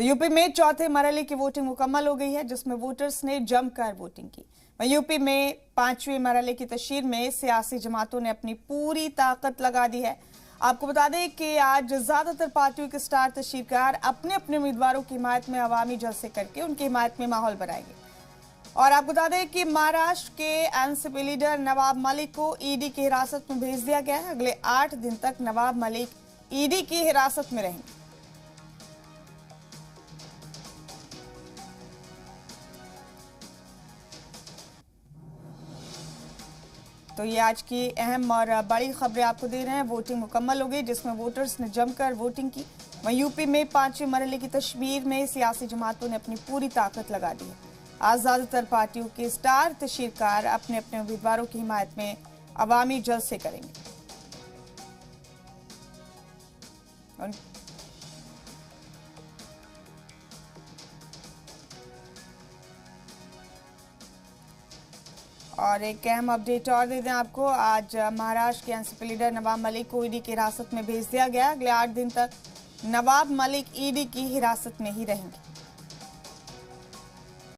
तो यूपी में चौथे मरहले की वोटिंग मुकम्मल हो गई है, जिसमें वोटर्स ने जमकर वोटिंग की। वहीं यूपी में पांचवें मरहले की तशरीह में सियासी जमातों ने अपनी पूरी ताकत लगा दी है। आपको बता दें कि आज ज्यादातर पार्टियों के स्टार तशरीहकार अपने अपने उम्मीदवारों की हिमायत में अवामी जलसे करके उनकी हिमायत में माहौल बनाएंगे। और आपको बता दें कि महाराष्ट्र के एनसीपी लीडर नवाब मलिक को ईडी की हिरासत में भेज दिया गया है। अगले 8 दिन तक नवाब मलिक ईडी की हिरासत में रहेंगे। तो ये आज की अहम और बड़ी खबरें आपको दे रहे हैं। वोटिंग मुकम्मल हो गई, जिसमें वोटर्स ने जमकर वोटिंग की। वहीं यूपी में पांचवें मरहले की तशरीह में सियासी जमातों ने अपनी पूरी ताकत लगा दी है। आज ज्यादातर पार्टियों के स्टार तशरीहकार अपने अपने उम्मीदवारों की हिमायत में अवामी जलसे करेंगे। और एक अहम अपडेट और दे दें आपको, आज महाराष्ट्र के एनसीपी लीडर नवाब मलिक को ईडी की हिरासत में भेज दिया गया। अगले 8 दिन तक नवाब मलिक ईडी की हिरासत में ही रहेंगे।